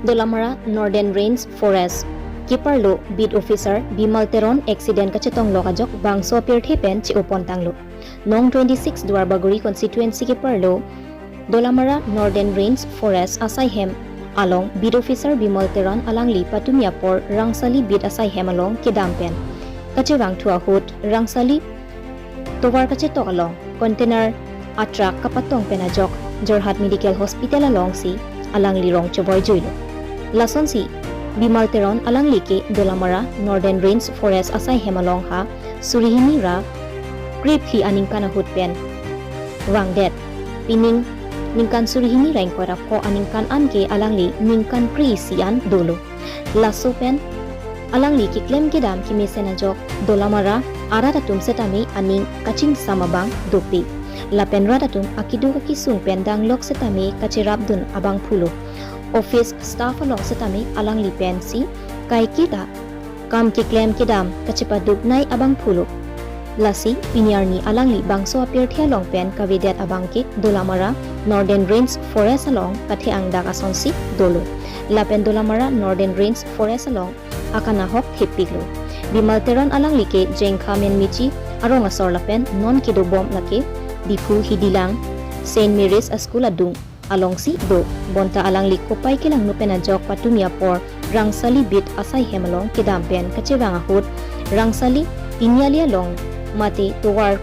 Dolamara Northern Range Forest Keeper lo beat officer Bimal Teron accident kachetong lokajok bangso appear hepen chi upon tanglo nong 26 Duarbaguri constituency keeper lo Dolamara Northern Range Forest asaihem along beat officer Bimal Teron alangli patumiapor rangsali beat asaihem along kedampen kachirang thua hut rangsali towar kachetok along container atrak kapatong penajok Jorhat Medical Hospital along si alangli rong choboy juilo lason si Bimal Teron alangli ke Dolamara Northern Range Forest asai hemalong ha surihini ra grip hi aning kana hutpen wangdet pining ningkan surihini rain kora ko aning kan an ke alangli ningkan pri sian dolo laso pen alangli ki klem ke dam ki mesena jok Dolamara arata tum setami aning kaching samabang dopi lapen radatum akidu ki sung pendang lok setami kachirabdun abang phulo office staff along setami alangli pensi kai kita kam ki claim kidam kachipaduk nai abang phulo lasi pinyarni alangli bangso appear thelong pen kavidet abang ki Dolamara Northern Range Forest along kathiang dakasonsi dolo lapen Dolamara Northern Range Forest along akana hok hipiglo Bimal Teron alangli ke jengkha men michi arong asor lapen non kido bom lake dipu hidilang Saint Mary's School adung along si do bonta alangli kopay kilang no penajok patumia por rangsali bit asai hemalong kidampen kachiranga hut rangsali tinyali along mati towar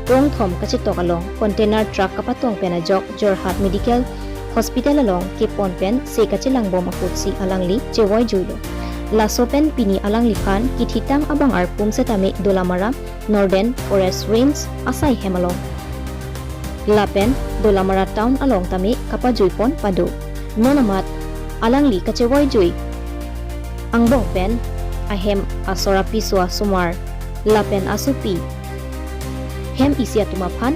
rong thom kachitok along container truck kapatong penajok Jorhat Medical Hospital along kipon pen se kachilang bom akut si alangli chewoy juilo lasopen pini alangli khan kithitang abang arpum setame Dolamara Northern Forest Range asai hemalong lapen Dolamara town along tami kapajuipon pado nonamat alangli kachewoy jui angbong pen ahem asora piswa sumar lapen asupi hem isia tumaphan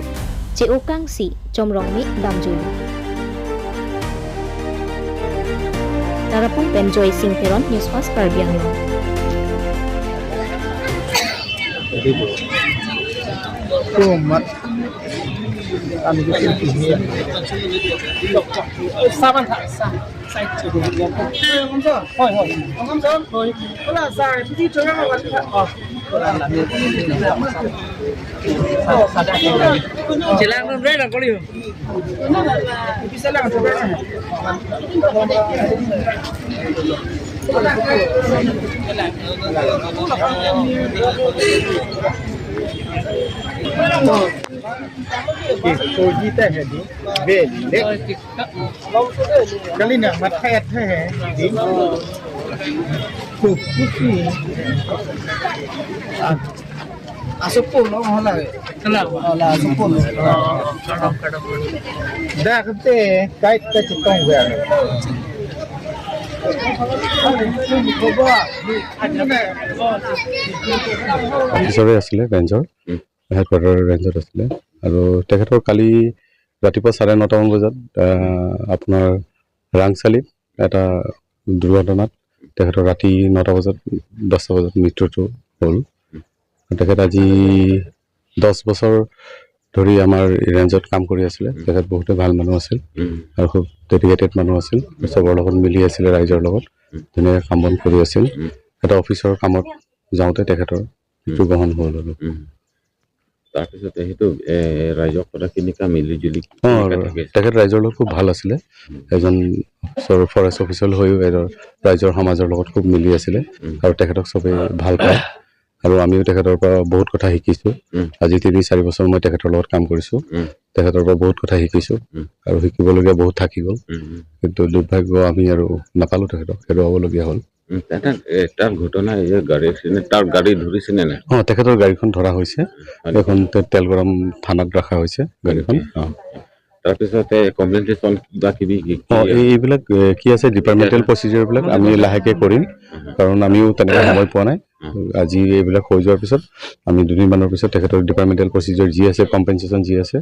cheokang si chomrong mi damjul tarapung pen joy sing peron news fast karbiang lo Kumat kami bikin ini saban tak sah saya cukup kamsa hoi hoi kamsa hoi wala sai piti chora ma wat oh wala la ni jelang non rela koli bisa lang coba तो जीता है दी बे ले कली ना मत है दी cookie asupul no hola hola asupul dah kete kait ta chitong ga হিচাপে আছিলে ৰেঞ্জৰ হেডকোৱাৰ্টাৰ ৰেঞ্জত আছিলে আৰু তেখেতৰ কালি ৰাতিপুৱা 9:30 মান বজাত আপোনাৰ ৰাংচালিত এটা দুৰ্ঘটনাত তেখেতৰ ৰাতি 9টা বজাত 10টা বজাত মৃত্যুটো হ'ল তেখেত আজি 10 বছৰ ধৰি আমাৰ ৰেঞ্জত কাম কৰি আছিলে তেখেত বহুতে ভাল মানুহ আছিল আৰু খুব ডেডিকেটেড মানুহ আছিল চবৰ লগত মিলি আছিল ৰাইজৰ লগত ধুনীয়াকৈ কাম বন কৰি আছিল এটা অফিচৰ কামত যাওঁতে তেখেতৰ মৃত্যু গ্ৰহণ হ'ল আৰু তাৰপিছত সেইটো ৰাইজক কথা কেনেকুৱা মিলিজুলি তেখেত ৰাইজৰ লগত খুব ভাল আছিলে এজন ফৰেষ্ট অফিচাৰ হৈও ৰাইজৰ সমাজৰ লগত খুব মিলি আছিলে আৰু তেখেতক চবে ভাল পায় আৰু আমিও তেখেতৰ পৰা বহুত কথা শিকিছোঁ আজি 3-4 বছৰ মই তেখেতৰ লগত কাম কৰিছোঁ তেখেতৰ পৰা বহুত কথা শিকিছোঁ আৰু শিকিবলগীয়া বহুত থাকি গ'ল কিন্তু দুৰ্ভাগ্য আমি আৰু নাপালোঁ তেখেতক হেৰুৱাবলগীয়া হ'ল তাৰ ঘটনা গাড়ী তাৰ গাড়ী ধৰিছেনে নাই তেখেতৰ গাড়ীখন ধৰা হৈছে এখন তেলগৰম থানাত ৰখা হৈছে গাড়ীখন তাৰপিছতে কমপ্লেইন কিবা কিবি এইবিলাক কি আছে ডিপাৰ্টমেণ্টেল প্ৰচিডিউৰবিলাক আমি লাহেকৈ কৰিম কাৰণ আমিও তেনেকৈ সময় পোৱা নাই আজি এইবিলাক হৈ যোৱাৰ পিছত আমি 2 দিনমানৰ পিছত তেখেতৰ ডিপাৰ্টমেণ্টেল প্ৰচিডিউৰ যি আছে কম্পেনচেশ্যন যি আছে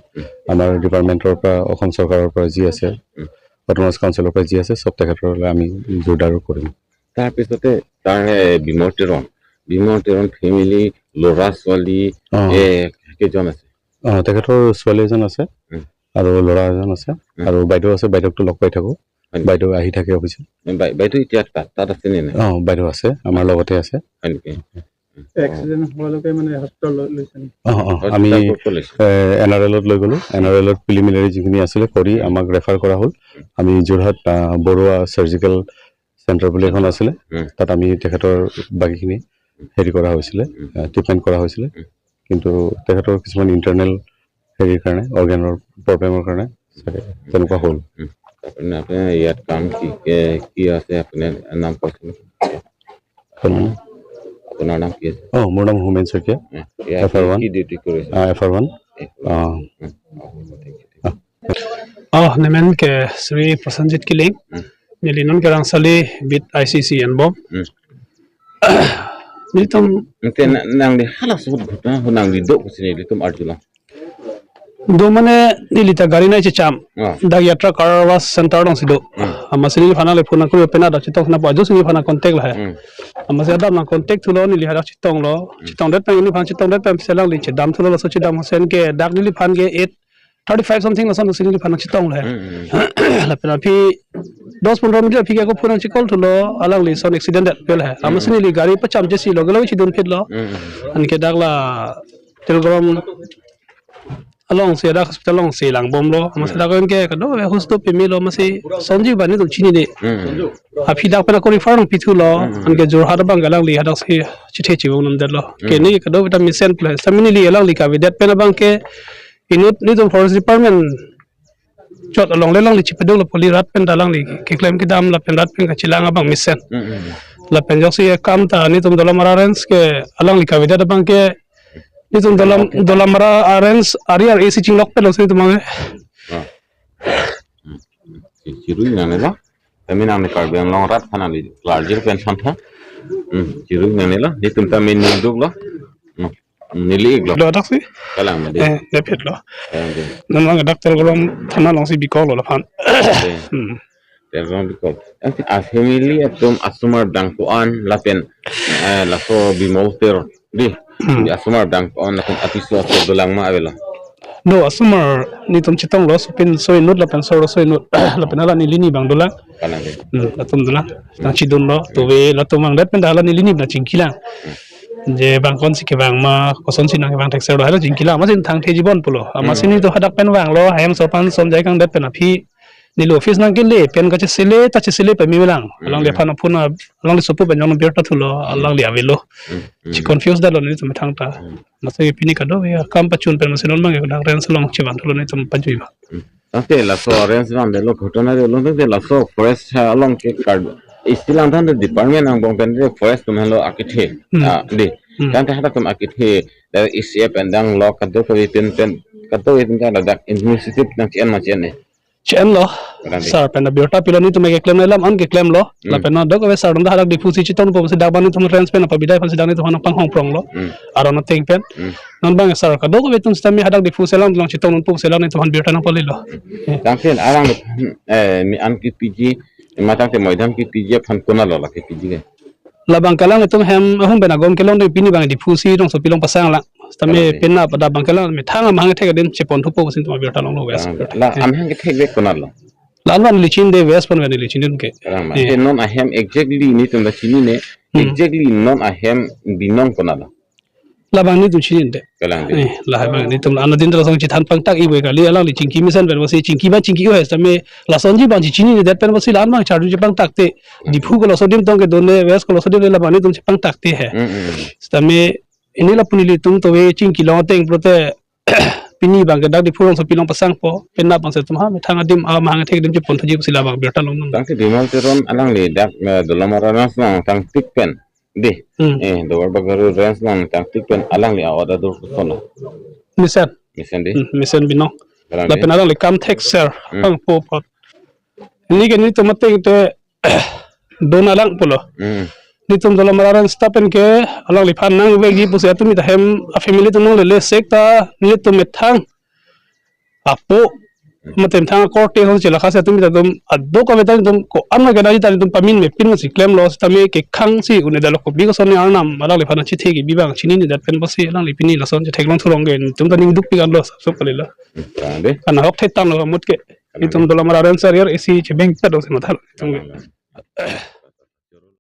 আমাৰ ডিপাৰ্টমেণ্টৰ পৰা অসম চৰকাৰৰ পৰা যি আছে অট'নমাছ কাউন্সিলৰ পৰা যি আছে চব তেখেতলৈ আমি জোৰদাৰ কৰিম তাৰপিছতে তাৰ বিমল তেৰণ ফেমিলি ল'ৰা ছোৱালী কেইজন আছে তেখেতৰ ছোৱালী এজন আছে আৰু ল'ৰা এজন আছে আৰু বাইদেউ আছে বাইদেউকটো লগ পাই থাকোঁ বাইদেউ আহি থাকে অফিচত বাইদেউ এতিয়া তাত আছে নে নাই বাইদেউ আছে আমাৰ লগতে আছে হয় নেকি এক্সিডেন্ট হোৱালৈকে মানে হস্পিটেল লৈছে আমি NRL-ত লৈ গ'লো NRL-ত প্ৰিলিমিনাৰী যিখিনি আছিলে কৰি আমাক ৰেফাৰ কৰা হ'ল আমি যোৰহাট বৰুৱা চাৰ্জিকেল চেণ্টাৰ বুলি এখন আছিলে তাত আমি তেখেতৰ বাকীখিনি হেৰি কৰা হৈছিলে ট্ৰিটমেণ্ট কৰা হৈছিলে কিন্তু তেখেতৰ কিছুমান ইণ্টাৰনেল হেৰিৰ কাৰণে অৰ্গেনৰ প্ৰব্লেমৰ কাৰণে তেনেকুৱা হ'ল আপুনি ইয়াত কাম কি আছে আপোনাৰ নাম কৈছিল আপোনাৰ নাম কি আছে মোৰ নাম হোমেন শইকীয়া FR1 কি ডিউটি কৰিছে FR1 Nemen ke Sri Prasanjit Kiling Nilinon ke Rangsali bit ICC and Bob Nitum nang di halas sebut ghutna nang di dok sini litum arjula do mane nilita gari nai cham da yatra karawas center dong sido amasini phana le phone ko pena da chitok na bajo singi phana contact la hai amase da na contact thulo ni lihara chitong lo chitong det pang ni phan chitong det pam selang li chedam thulo lo so chedam sen ke dak ni phan ke 835 something lo son singi phana chitong la la pena phi 10-15 minit phi ke ko phone chikol thulo alang li son accident dat pel hai amasini li gari pa cham jesi lo galo chidun phit lo an ke dak la telgrom along se da hospital long se lang bom lo amase da kon ke kado we hosto pe mi lo masi sonji bani to chini de afi da pana ko refer no pithu lo an ke jor hada bang galang li hada se chithe chi bong nam de lo ke ni kado vitamin sen plus samini li alang li ka we that pena bang ke inut ni to forest department chot along le lang li chipedong lo poli rat pen dalang li ke claim ki dam la pen rat pen ka chilang abang misen la pen jok se kam ta ni tum dola mararens ke alang li ka we that bang ke itu dalam mara arrange area AC cinglok pe losin tu mange ciru nane la kami nane karbian long rat kana li larger pension tha ciru nane la ni tum ta min dug lo nili glo lo taksi kalang de depet lo nan lang doctor golom thana long si bikol lo fan terong bikol a family atum asumar dangkuan lapen la so bimoter di asumar dang on lapen apiso so dolang ma avela no asumar ni tum chitong lo supin soi nut lapen so soi nut lapen ala ni lini bang dolang kalang de latum dolang na chidun lo to we latumang det pen dala ni lini na chingkilang je bang kon si ke bang ma koson sinang bang texer lo hala chingkilang ma sin thang the jibon pulo amasini to hadak pen bang lo hayam sopan som jai kang det pen api nilo office nang kele pen ka chesele ta chesele pe milang alang le phana phuna alang le sopu ben jong biar ta thulo alang le avelo chi confuse da lo ni tum thang ta mase pini ka do ya kam pachun pen masin mang ka ren salong chiban thulo ni tum panjui ba ate la so rens ram de lo ghotona de lo de la so forest along ke card istilang than the department ang bong pen forest tum hello akithe de dan ta hada tum akithe da isep endang lo ka do ko pen ka do pen ka da initiative nang chen ma chen ne chen lo sar pen biota piloni tu me claim lam an ke claim lo la pen do ko sar nda harak difusi chiton po se dabani tu trans pen pa bidai fansi dani tu hana pang hong prong lo arona ting pen non bang sar ka do ko betum stami harak difusi lam lang chiton po se lam tu han biota na pali lo tangken arang mi an ki pg matang te moidam ki pg phan kona lo la ki pg ke la bang kalang tu hem hum bena gom kelong de pini bang difusi dong so pilong pasang la stami penna pada bang kalang me thanga mang the ga den chepon thu po sin tu biota long lo wes la am hang ke thek kona lo lalwan lichin de wes pon ga lichin dun ke non ahem exactly ni tum da chini ne exactly non ahem binong kona lo la bang ni tu chin de kalang de la bang ni tum an din da song chi than pang tak i we ga li alang li chingki mission ben wasi chingki ba chingki ho stami la sonji bang chi chini ni dat pen wasi lan mang charju chi pang tak te difu ko lo so dim tong ke don le wes ko lo so dim le la bang ni tum chi pang tak te hai stami ini la punili tum to we chingki lo teng prote pini bang ke dak di phurong so pilong pasang po penna bang se tum ha me thanga dim a mang thek dim chi pon thaji sila bang berta long tang ke dimal teron alang le dak dolamara nas nang tang tik pen de dowar bagaru rens nang tang tik pen alang le awada dur sono misen de misen bino la pen alang le kam thek ser pang po pot ni ke ni to mate te don alang pulo ni tum dalam mararan stapen ke alang li phan nang wegi puse atumi ta hem a family tu nong le sekta ni tum methang apo matem thang korte hon chela khase atumi ta dum addo ka betan dum ko amma ga dai ta dum pamin me pin si claim loss tame ke khang si une dalo ko bi ko soni arnam alang li phan chi thegi bibang chini ni dat pen bosi alang li pini la son je theklong thurong ge tum ta ning duk pi gan lo so kalila de kana hok the tam lo mut ke Itum dolo mar aren sarier isi cebeng ta do se mathal.